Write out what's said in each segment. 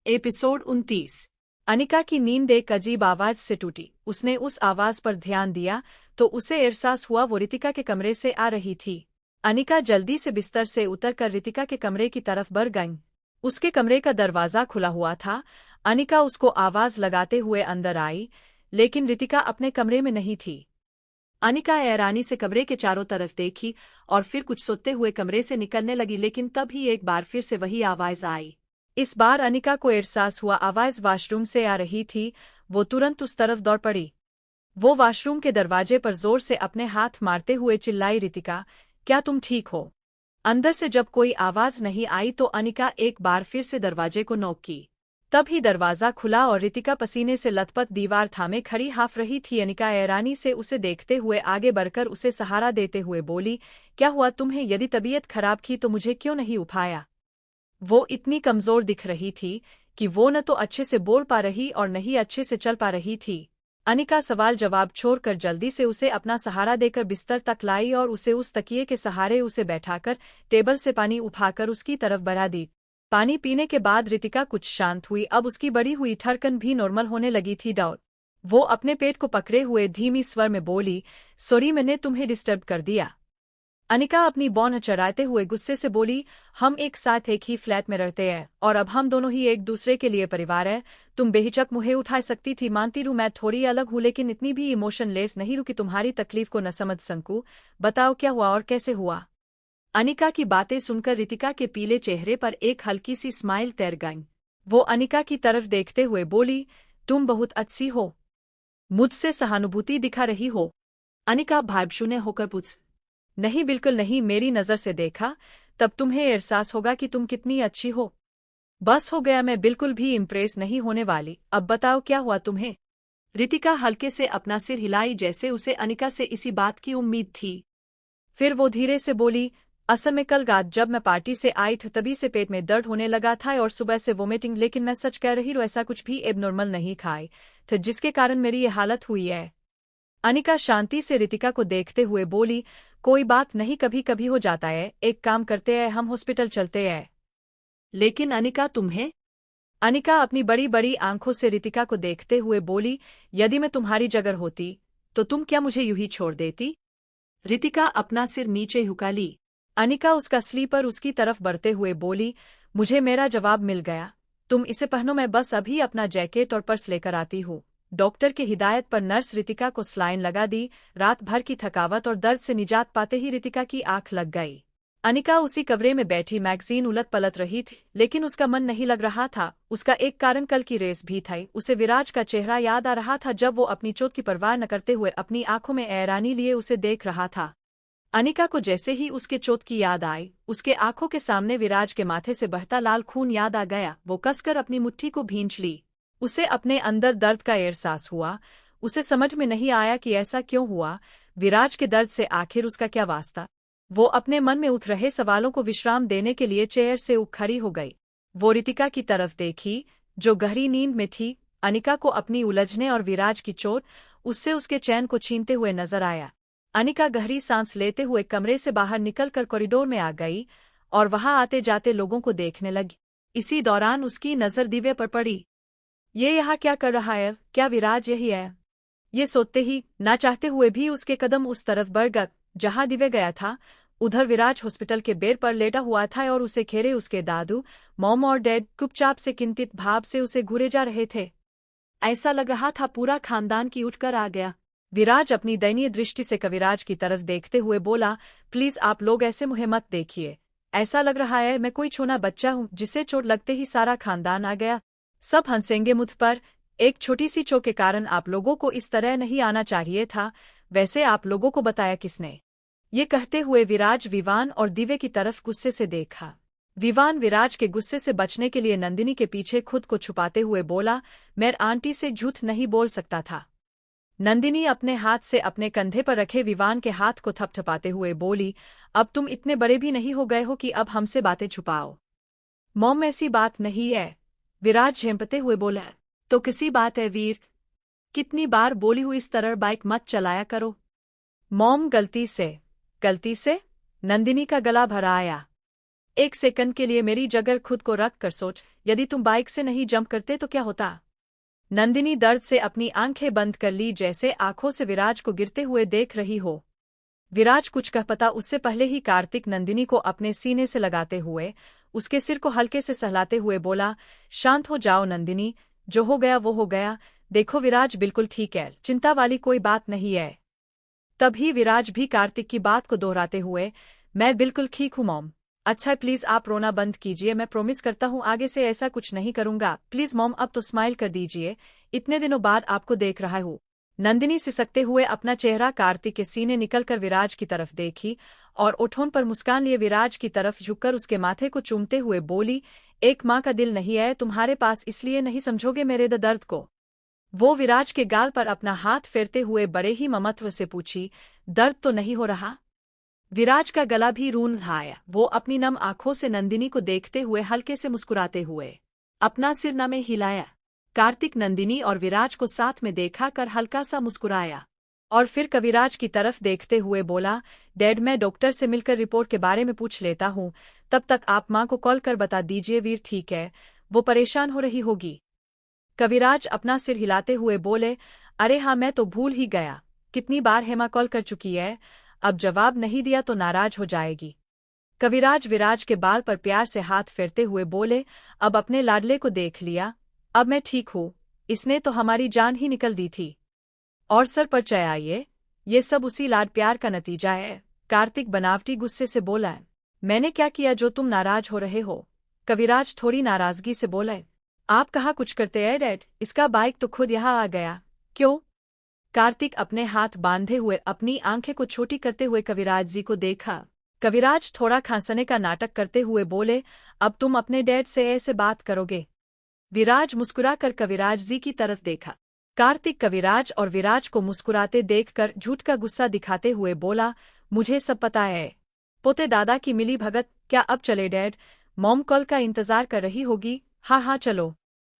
Episode 29। Anika की नींद एक अजीब आवाज से टूटी। उसने उस आवाज पर ध्यान दिया तो उसे एहसास हुआ वो रितिका के कमरे से आ रही थी। अनिका जल्दी से बिस्तर से उतरकर रितिका के कमरे की तरफ बढ़ गई। उसके कमरे का दरवाजा खुला हुआ था। अनिका उसको आवाज लगाते हुए अंदर आई, लेकिन रितिका अपने कमरे में नहीं थी। अनिका हैरानी से कमरे के चारों तरफ देखी और फिर कुछ सोते हुए कमरे से निकलने लगी, लेकिन तभी एक बार फिर से वही आवाज आई। इस बार अनिका को एहसास हुआ आवाज वाशरूम से आ रही थी। वो तुरंत उस तरफ दौड़ पड़ी। वो वाशरूम के दरवाजे पर जोर से अपने हाथ मारते हुए चिल्लाई, रितिका, क्या तुम ठीक हो? अंदर से जब कोई आवाज नहीं आई तो अनिका एक बार फिर से दरवाजे को नॉक की। तभी दरवाजा खुला और रितिका पसीने से लथपथ दीवार थामे खड़ी हाफ रही थी। अनिका हैरानी से उसे देखते हुए आगे बढ़कर उसे सहारा देते हुए बोली, क्या हुआ तुम्हें? यदि तबीयत खराब थी तो मुझे क्यों नहीं उठाया? वो इतनी कमजोर दिख रही थी कि वो न तो अच्छे से बोल पा रही और न ही अच्छे से चल पा रही थी। अनिका सवाल जवाब छोड़कर जल्दी से उसे अपना सहारा देकर बिस्तर तक लाई और उसे उस तकिए के सहारे उसे बैठाकर टेबल से पानी उठाकर उसकी तरफ बढ़ा दी। पानी पीने के बाद रितिका कुछ शांत हुई। अब उसकी बढ़ी हुई धड़कन भी नॉर्मल होने लगी थी। डाउट वो अपने पेट को पकड़े हुए धीमी स्वर में बोली, सॉरी मैंने तुम्हें डिस्टर्ब कर दिया। अनिका अपनी बौन चढ़ाते हुए गुस्से से बोली, हम एक साथ एक ही फ्लैट में रहते हैं और अब हम दोनों ही एक दूसरे के लिए परिवार है। तुम बेहिचक मुझे उठा सकती थी। मानती हूँ मैं थोड़ी अलग हूँ, लेकिन इतनी भी इमोशनलेस नहीं हूँ कि तुम्हारी तकलीफ को न समझ सकूं। बताओ क्या हुआ और कैसे हुआ? अनिका की बातें सुनकर रितिका के पीले चेहरे पर एक हल्की सी स्माइल तैर गई। वो अनिका की तरफ देखते हुए बोली, तुम बहुत अच्छी हो, मुझसे सहानुभूति दिखा रही हो। अनिका भावशून्य होकर पूछ, नहीं बिल्कुल नहीं, मेरी नजर से देखा तब तुम्हें एहसास होगा कि तुम कितनी अच्छी हो। बस हो गया, मैं बिल्कुल भी इम्प्रेस नहीं होने वाली। अब बताओ क्या हुआ तुम्हें? रितिका हल्के से अपना सिर हिलाई, जैसे उसे अनिका से इसी बात की उम्मीद थी। फिर वो धीरे से बोली, असल में कल रात जब मैं पार्टी से आई थी तभी से पेट में दर्द होने लगा था और सुबह से वोमिटिंग, लेकिन मैं सच कह रही हूँ ऐसा कुछ भी एबनॉर्मल नहीं खाए थे जिसके कारण मेरी ये हालत हुई है। अनिका शांति से रितिका को देखते हुए बोली, कोई बात नहीं, कभी कभी हो जाता है। एक काम करते हैं, हम हॉस्पिटल चलते हैं। लेकिन अनिका तुम्हें? अनिका अपनी बड़ी बड़ी आंखों से रितिका को देखते हुए बोली, यदि मैं तुम्हारी जगह होती तो तुम क्या मुझे यूं ही छोड़ देती? रितिका अपना सिर नीचे झुका ली। अनिका उसका स्लीपर उसकी तरफ बढ़ते हुए बोली, मुझे मेरा जवाब मिल गया, तुम इसे पहनो, मैं बस अभी अपना जैकेट और पर्स लेकर आती हूँ। डॉक्टर की हिदायत पर नर्स रितिका को सलाइन लगा दी। रात भर की थकावट और दर्द से निजात पाते ही रितिका की आंख लग गई। अनिका उसी कमरे में बैठी मैगजीन उलट पलट रही थी, लेकिन उसका मन नहीं लग रहा था। उसका एक कारण कल की रेस भी था। उसे विराज का चेहरा याद आ रहा था जब वो अपनी चोट की परवाह न करते हुए अपनी आंखों में हैरानी लिए उसे देख रहा था। अनिका को जैसे ही उसके चोट की याद आई, उसके आंखों के सामने विराज के माथे से बहता लाल खून याद आ गया। वो कसकर अपनी मुट्ठी को भींच ली। उसे अपने अंदर दर्द का एहसास हुआ। उसे समझ में नहीं आया कि ऐसा क्यों हुआ। विराज के दर्द से आखिर उसका क्या वास्ता? वो अपने मन में उठ रहे सवालों को विश्राम देने के लिए चेयर से उठ खड़ी हो गई। वो रितिका की तरफ देखी, जो गहरी नींद में थी। अनिका को अपनी उलझने और विराज की चोट उससे उसके चैन को छीनते हुए नजर आया। अनिका गहरी सांस लेते हुए कमरे से बाहर निकलकर कॉरिडोर में आ गई और वहां आते जाते लोगों को देखने लगी। इसी दौरान उसकी नजर दिव्य पर पड़ी। ये यहाँ क्या कर रहा है? क्या विराज यही है? ये सोचते ही, ना चाहते हुए भी, उसके कदम उस तरफ बढ़ गए जहां दिव्य गया था। उधर विराज हॉस्पिटल के बेड पर लेटा हुआ था और उसे घेरे उसके दादू, मॉम और डैड चुपचाप से चिंतित भाव से उसे घूरे जा रहे थे। ऐसा लग रहा था पूरा खानदान की उठकर आ गया। विराज अपनी दयनीय दृष्टि से कविराज की तरफ देखते हुए बोला, प्लीज आप लोग ऐसे मुझे मत देखिए। ऐसा लग रहा है मैं कोई छोटा बच्चा हूँ जिसे चोट लगते ही सारा खानदान आ गया। सब हंसेंगे मुझ पर। एक छोटी सी चोट के कारण आप लोगों को इस तरह नहीं आना चाहिए था। वैसे आप लोगों को बताया किसने? ये कहते हुए विराज विवान और दिव्य की तरफ गुस्से से देखा। विवान विराज के गुस्से से बचने के लिए नंदिनी के पीछे खुद को छुपाते हुए बोला, मैं आंटी से झूठ नहीं बोल सकता था। नंदिनी अपने हाथ से अपने कंधे पर रखे विवान के हाथ को थपथपाते हुए बोली, अब तुम इतने बड़े भी नहीं हो गए हो कि अब हमसे बातें छुपाओ। मॉम ऐसी बात नहीं है, विराज झेंपते हुए बोला। तो किसी बात है वीर? कितनी बार बोली हुई इस तरह बाइक मत चलाया करो। मॉम गलती से। गलती से? नंदिनी का गला भर आया। एक सेकंड के लिए मेरी जगह खुद को रख कर सोच, यदि तुम बाइक से नहीं जंप करते तो क्या होता। नंदिनी दर्द से अपनी आंखें बंद कर ली, जैसे आंखों से विराज को गिरते हुए देख रही हो। विराज कुछ कह पता उससे पहले ही कार्तिक नंदिनी को अपने सीने से लगाते हुए उसके सिर को हल्के से सहलाते हुए बोला, शांत हो जाओ नंदिनी, जो हो गया वो हो गया। देखो विराज बिल्कुल ठीक है, चिंता वाली कोई बात नहीं है। तभी विराज भी कार्तिक की बात को दोहराते हुए, मैं बिल्कुल ठीक हूँ मॉम। अच्छा प्लीज आप रोना बंद कीजिए, मैं प्रॉमिस करता हूँ आगे से ऐसा कुछ नहीं करूंगा। प्लीज मॉम अब तो स्माइल कर दीजिए, इतने दिनों बाद आपको देख रहा हूँ। नंदिनी सिसकते हुए अपना चेहरा कार्तिक के सीने निकलकर विराज की तरफ देखी और ओठों पर मुस्कान लिए विराज की तरफ झुककर उसके माथे को चूमते हुए बोली, एक माँ का दिल नहीं है तुम्हारे पास, इसलिए नहीं समझोगे मेरे दर्द को। वो विराज के गाल पर अपना हाथ फेरते हुए बड़े ही ममत्व से पूछी, दर्द तो नहीं हो रहा। विराज का गला भी रूंध आया। वो अपनी नम आंखों से नंदिनी को देखते हुए हल्के से मुस्कुराते हुए अपना सिर न में हिलाया। कार्तिक नंदिनी और विराज को साथ में देखा कर हल्का सा मुस्कुराया और फिर कविराज की तरफ देखते हुए बोला, डैड मैं डॉक्टर से मिलकर रिपोर्ट के बारे में पूछ लेता हूँ, तब तक आप माँ को कॉल कर बता दीजिए वीर ठीक है, वो परेशान हो रही होगी। कविराज अपना सिर हिलाते हुए बोले, अरे हाँ मैं तो भूल ही गया, कितनी बार हेमा कॉल कर चुकी है, अब जवाब नहीं दिया तो नाराज हो जाएगी। कविराज विराज के बाल पर प्यार से हाथ फेरते हुए बोले, अब अपने लाडले को देख लिया, अब मैं ठीक हूँ, इसने तो हमारी जान ही निकल दी थी। और सर पर चढ़ाइए, ये सब उसी लाड प्यार का नतीजा है। कार्तिक बनावटी गुस्से से बोला, मैंने क्या किया जो तुम नाराज हो रहे हो। कविराज थोड़ी नाराजगी से बोला, आप कहाँ कुछ करते हैं डैड, इसका बाइक तो खुद यहाँ आ गया। क्यों। कार्तिक अपने हाथ बांधे हुए अपनी आंखें को छोटी करते हुए कविराज जी को देखा। कविराज थोड़ा खांसने का नाटक करते हुए बोले, अब तुम अपने डैड से ऐसे बात करोगे। विराज मुस्कुराकर कविराज जी की तरफ देखा। कार्तिक कविराज और विराज को मुस्कुराते देखकर झूठ का गुस्सा दिखाते हुए बोला, मुझे सब पता है। पोते दादा की मिली भगत, क्या अब चले डैड, मॉम कॉल का इंतजार कर रही होगी। हाँ हाँ चलो।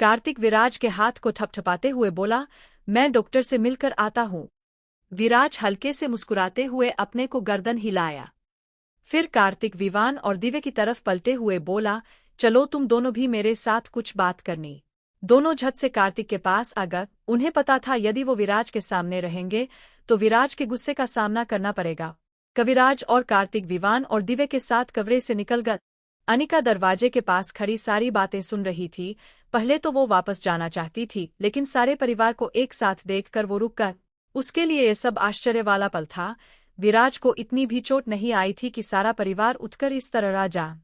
कार्तिक विराज के हाथ को ठपठपाते हुए बोला, मैं डॉक्टर से मिलकर आता हूँ। विराज हल्के से मुस्कुराते हुए अपने को गर्दन हिलाया। फिर कार्तिक विवान और दिव्य की तरफ पलटे हुए बोला, चलो तुम दोनों भी मेरे साथ कुछ बात करनी। दोनों झट से कार्तिक के पास आ गए। उन्हें पता था यदि वो विराज के सामने रहेंगे तो विराज के गुस्से का सामना करना पड़ेगा। कविराज और कार्तिक विवान और दिव्य के साथ कमरे से निकल गए। अनिका दरवाजे के पास खड़ी सारी बातें सुन रही थी। पहले तो वो वापस जाना चाहती थी, लेकिन सारे परिवार को एक साथ देखकर वो रुक गई। उसके लिए ये सब आश्चर्य वाला पल था। विराज को इतनी भी चोट नहीं आई थी कि सारा परिवार उठकर इस तरह जा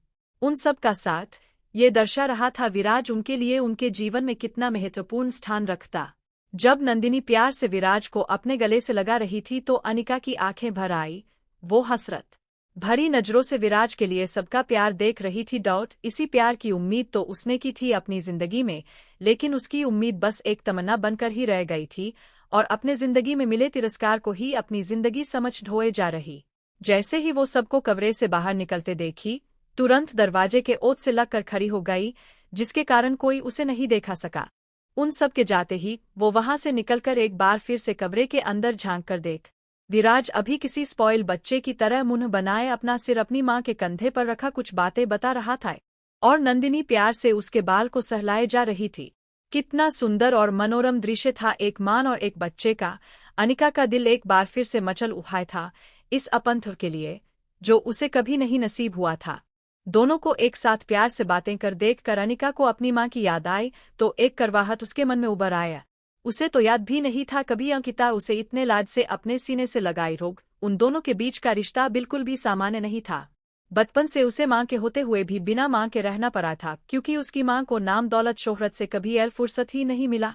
उन सब का साथ ये दर्शा रहा था विराज उनके लिए उनके जीवन में कितना महत्वपूर्ण स्थान रखता। जब नंदिनी प्यार से विराज को अपने गले से लगा रही थी तो अनिका की आंखें भर आई। वो हसरत भरी नजरों से विराज के लिए सबका प्यार देख रही थी। इसी प्यार की उम्मीद तो उसने की थी अपनी जिंदगी में, लेकिन उसकी उम्मीद बस एक तमन्ना बनकर ही रह गई थी और अपने जिंदगी में मिले तिरस्कार को ही अपनी जिंदगी समझ ढोए जा रही। जैसे ही वो सबको कमरे से बाहर निकलते देखी, तुरंत दरवाजे के ओट से लगकर खड़ी हो गई, जिसके कारण कोई उसे नहीं देखा सका। उन सब के जाते ही वो वहां से निकलकर एक बार फिर से कमरे के अंदर झांक कर देख, विराज अभी किसी स्पॉइल बच्चे की तरह मुंह बनाए अपना सिर अपनी माँ के कंधे पर रखा कुछ बातें बता रहा था और नंदिनी प्यार से उसके बाल को सहलाए जा रही थी। कितना सुंदर और मनोरम दृश्य था, एक माँ और एक बच्चे का। अनिका का दिल एक बार फिर से मचल उठा था इस अपंथ के लिए जो उसे कभी नहीं नसीब हुआ था। दोनों को एक साथ प्यार से बातें कर देखकर अनिका को अपनी माँ की याद आई तो एक करवाहट उसके मन में उभर आया। उसे तो याद भी नहीं था कभी अंकिता उसे इतने लाड से अपने सीने से लगाई रोग। उन दोनों के बीच का रिश्ता बिल्कुल भी सामान्य नहीं था। बचपन से उसे माँ के होते हुए भी बिना माँ के रहना पड़ा था, क्योंकि उसकी माँ को नाम दौलत शोहरत से कभी फुर्सत ही नहीं मिला।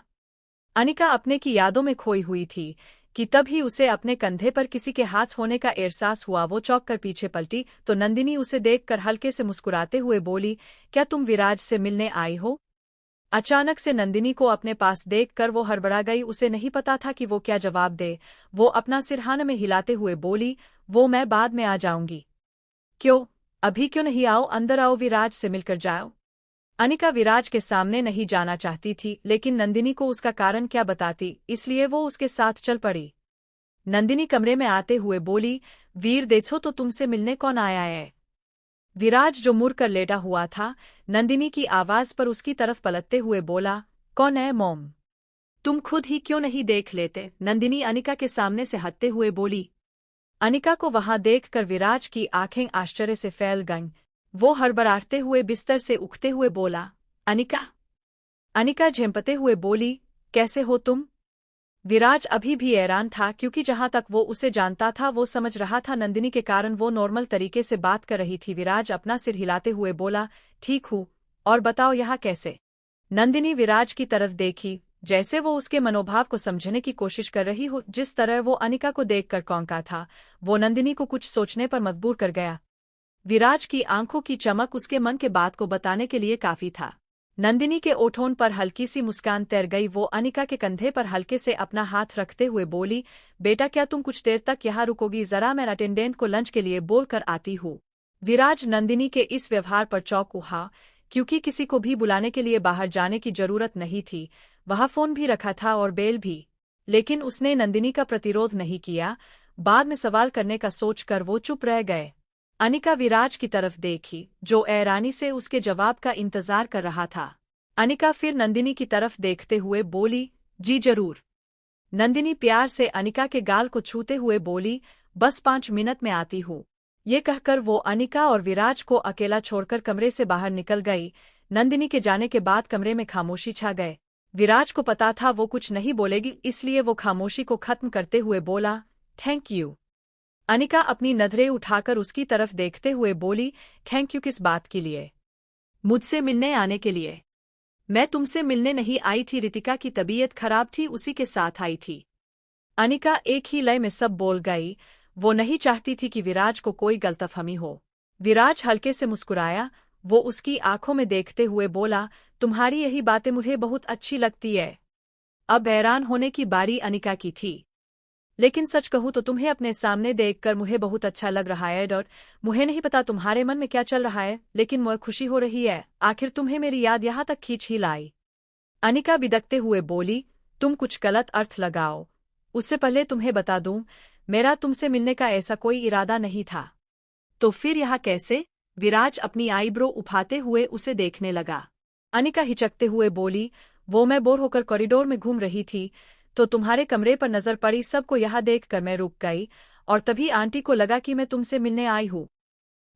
अनिका अपने की यादों में खोई हुई थी कि तभी उसे अपने कंधे पर किसी के हाथ होने का एहसास हुआ। वो चौंक कर पीछे पलटी तो नंदिनी उसे देखकर हल्के से मुस्कुराते हुए बोली, क्या तुम विराज से मिलने आई हो। अचानक से नंदिनी को अपने पास देखकर वो हड़बड़ा गई। उसे नहीं पता था कि वो क्या जवाब दे। वो अपना सिर हाँ में हिलाते हुए बोली, वो मैं बाद में आ जाऊंगी। क्यों, अभी क्यों नहीं आओ, अंदर आओ, विराज से मिलकर जाओ। अनिका विराज के सामने नहीं जाना चाहती थी, लेकिन नंदिनी को उसका कारण क्या बताती, इसलिए वो उसके साथ चल पड़ी। नंदिनी कमरे में आते हुए बोली, वीर देखो तो तुमसे मिलने कौन आया है। विराज जो मुड़कर लेटा हुआ था, नंदिनी की आवाज पर उसकी तरफ पलटते हुए बोला, कौन है मॉम? तुम खुद ही क्यों नहीं देख लेते? नंदिनी अनिका के सामने से हटते हुए बोली। अनिका को वहां देखकर विराज की आंखें आश्चर्य से फैल गईं। वो हड़बड़ाते हुए बिस्तर से उठते हुए बोला, अनिका। अनिका झेंपते हुए बोली, कैसे हो तुम? विराज अभी भी हैरान था क्योंकि जहां तक वो उसे जानता था वो समझ रहा था नंदिनी के कारण वो नॉर्मल तरीके से बात कर रही थी। विराज अपना सिर हिलाते हुए बोला, ठीक हूँ, और बताओ यहाँ कैसे? नंदिनी विराज की तरफ देखी, जैसे वो उसके मनोभाव को समझने की कोशिश कर रही हो। जिस तरह वो अनिका को देखकर कौंका था, वो नंदिनी को कुछ सोचने पर मजबूर कर गया। विराज की आंखों की चमक उसके मन के बात को बताने के लिए काफी था। नंदिनी के ओठों पर हल्की सी मुस्कान तैर गई। वो अनिका के कंधे पर हल्के से अपना हाथ रखते हुए बोली, बेटा क्या तुम कुछ देर तक यहाँ रुकोगी? जरा मैं अटेंडेंट को लंच के लिए बोल कर आती हूँ। विराज नंदिनी के इस व्यवहार पर चौंक उठा, क्योंकि किसी को भी बुलाने के लिए बाहर जाने की जरूरत नहीं थी। वह फोन भी रखा था और बेल भी, लेकिन उसने नंदिनी का प्रतिरोध नहीं किया। बाद में सवाल करने का सोचकर वो चुप रह गए। अनिका विराज की तरफ देखी, जो हैरानी से उसके जवाब का इंतजार कर रहा था। अनिका फिर नंदिनी की तरफ देखते हुए बोली, जी जरूर। नंदिनी प्यार से अनिका के गाल को छूते हुए बोली, बस 5 मिनट में आती हूँ। ये कहकर वो अनिका और विराज को अकेला छोड़कर कमरे से बाहर निकल गई। नंदिनी के जाने के बाद कमरे में खामोशी छा गए। विराज को पता था वो कुछ नहीं बोलेगी, इसलिए वो खामोशी को खत्म करते हुए बोला, थैंक यू। अनिका अपनी नजरें उठाकर उसकी तरफ देखते हुए बोली, थैंक यू किस बात के लिए? मुझसे मिलने आने के लिए। मैं तुमसे मिलने नहीं आई थी, रितिका की तबीयत खराब थी, उसी के साथ आई थी। अनिका एक ही लय में सब बोल गई। वो नहीं चाहती थी कि विराज को कोई गलतफहमी हो। विराज हल्के से मुस्कुराया। वो उसकी आंखों में देखते हुए बोला, तुम्हारी यही बातें मुझे बहुत अच्छी लगती है। अब हैरान होने की बारी अनिका की थी। लेकिन सच कहूँ तो तुम्हें अपने सामने देखकर मुझे बहुत अच्छा लग रहा है। और मुझे नहीं पता तुम्हारे मन में क्या चल रहा है, लेकिन मुझे खुशी हो रही है। आखिर तुम्हें मेरी याद यहाँ तक खींच ही लाई। अनिका बिदकते हुए बोली, तुम कुछ गलत अर्थ लगाओ। उससे पहले तुम्हें बता दूं, मेरा तुमसे मिलने का ऐसा कोई इरादा नहीं था। तो फिर यहाँ कैसे? विराज अपनी आईब्रो उठाते हुए उसे देखने लगा। अनिका हिचकते हुए बोली, वो मैं बोर होकर कॉरिडोर में घूम रही थी तो तुम्हारे कमरे पर नजर पड़ी। सबको यहाँ देखकर मैं रुक गई और तभी आंटी को लगा कि मैं तुमसे मिलने आई हूँ।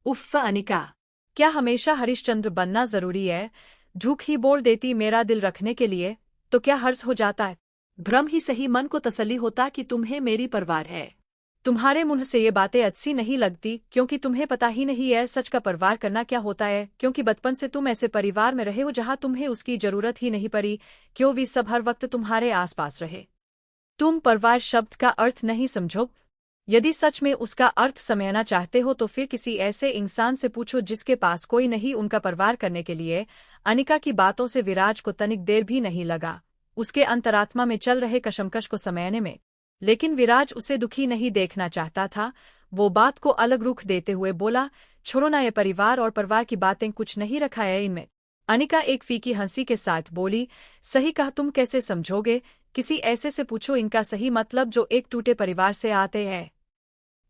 उफ़ अनिका, क्या हमेशा हरिश्चंद्र बनना जरूरी है? झूठ ही बोल देती मेरा दिल रखने के लिए, तो क्या हर्ज हो जाता है? भ्रम ही सही, मन को तसल्ली होता कि तुम्हें मेरी परवाह है। तुम्हारे मुंह से ये बातें अच्छी नहीं लगती, क्योंकि तुम्हें पता ही नहीं है सच का परवार करना क्या होता है। क्योंकि बचपन से तुम ऐसे परिवार में रहे हो जहां तुम्हें उसकी जरूरत ही नहीं पड़ी, क्यों भी सब हर वक्त तुम्हारे आसपास रहे। तुम परवार शब्द का अर्थ नहीं समझो। यदि सच में उसका अर्थ समझना चाहते हो तो फिर किसी ऐसे इंसान से पूछो जिसके पास कोई नहीं उनका परवार करने के लिए। अनिका की बातों से विराज को तनिक देर भी नहीं लगा, उसके अंतरात्मा में चल रहे कशमकश को समझने में। लेकिन विराज उसे दुखी नहीं देखना चाहता था। वो बात को अलग रुख देते हुए बोला, छोड़ो ना, ये परिवार और परवार की बातें कुछ नहीं रखा है इनमें। अनिका एक फीकी हंसी के साथ बोली, सही कहा, तुम कैसे समझोगे? किसी ऐसे से पूछो इनका सही मतलब जो एक टूटे परिवार से आते हैं।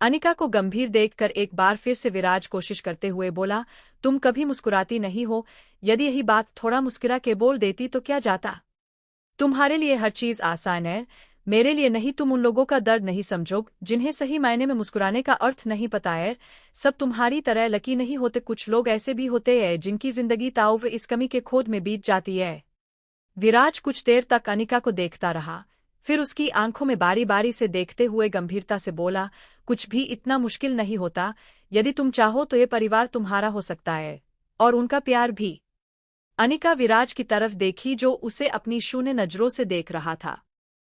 अनिका को गंभीर देखकर एक बार फिर से विराज कोशिश करते हुए बोला, तुम कभी मुस्कुराती नहीं हो। यदि यही बात थोड़ा मुस्कुरा के बोल देती तो क्या जाता? तुम्हारे लिए हर चीज आसान है, मेरे लिए नहीं। तुम उन लोगों का दर्द नहीं समझो जिन्हें सही मायने में मुस्कुराने का अर्थ नहीं पता है। सब तुम्हारी तरह लकी नहीं होते, कुछ लोग ऐसे भी होते हैं जिनकी जिंदगी ताउव्र इस कमी के खोद में बीत जाती है। विराज कुछ देर तक अनिका को देखता रहा, फिर उसकी आंखों में बारी बारी से देखते हुए गंभीरता से बोला, कुछ भी इतना मुश्किल नहीं होता। यदि तुम चाहो तो ये परिवार तुम्हारा हो सकता है, और उनका प्यार भी। अनिका विराज की तरफ देखी जो उसे अपनी शून्य नजरों से देख रहा था।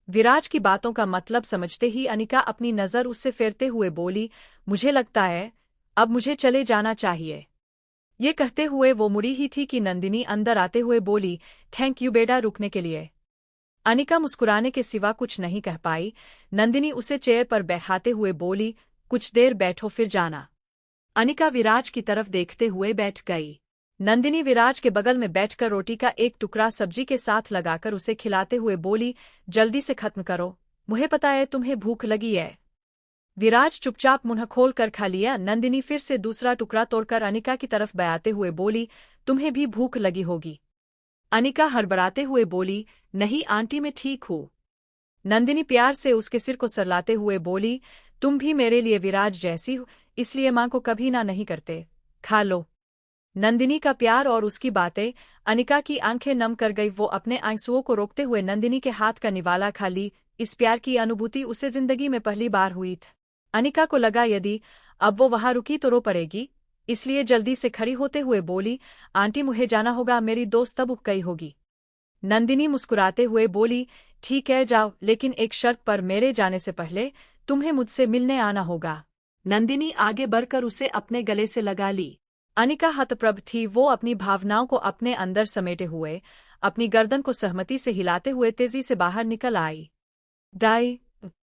विराज की बातों का मतलब समझते ही अनिका अपनी नजर उससे फेरते हुए बोली, मुझे लगता है अब मुझे चले जाना चाहिए। ये कहते हुए वो मुड़ी ही थी कि नंदिनी अंदर आते हुए बोली, थैंक यू बेटा रुकने के लिए। अनिका मुस्कुराने के सिवा कुछ नहीं कह पाई। नंदिनी उसे चेयर पर बैठाते हुए बोली, कुछ देर बैठो फिर जाना। अनिका विराज की तरफ देखते हुए बैठ गई। नंदिनी विराज के बगल में बैठकर रोटी का एक टुकड़ा सब्जी के साथ लगाकर उसे खिलाते हुए बोली, जल्दी से खत्म करो, मुझे पता है तुम्हें भूख लगी है। विराज चुपचाप मुंह खोल कर खा लिया। नंदिनी फिर से दूसरा टुकड़ा तोड़कर अनिका की तरफ बयाते हुए बोली, तुम्हें भी भूख लगी होगी। अनिका हड़बड़ाते हुए बोली, नहीं आंटी मैं ठीक हूँ। नंदिनी प्यार से उसके सिर को सरलाते हुए बोली, तुम भी मेरे लिए विराज जैसी हो, इसलिए माँ को कभी ना नहीं करते, खा लो। नंदिनी का प्यार और उसकी बातें अनिका की आंखें नम कर गई। वो अपने आंसुओं को रोकते हुए नंदिनी के हाथ का निवाला खा ली। इस प्यार की अनुभूति उसे जिंदगी में पहली बार हुई थी। अनिका को लगा यदि अब वो वहां रुकी तो रो पड़ेगी, इसलिए जल्दी से खड़ी होते हुए बोली, आंटी मुझे जाना होगा, मेरी दोस्त तब उब गई होगी। नंदिनी मुस्कुराते हुए बोली, ठीक है जाओ, लेकिन एक शर्त पर, मेरे जाने से पहले तुम्हें मुझसे मिलने आना होगा। नंदिनी आगे बढ़कर उसे अपने गले से लगा ली। अनिका हतप्रभ थी। वो अपनी भावनाओं को अपने अंदर समेटे हुए अपनी गर्दन को सहमति से हिलाते हुए तेजी से बाहर निकल आई। दाई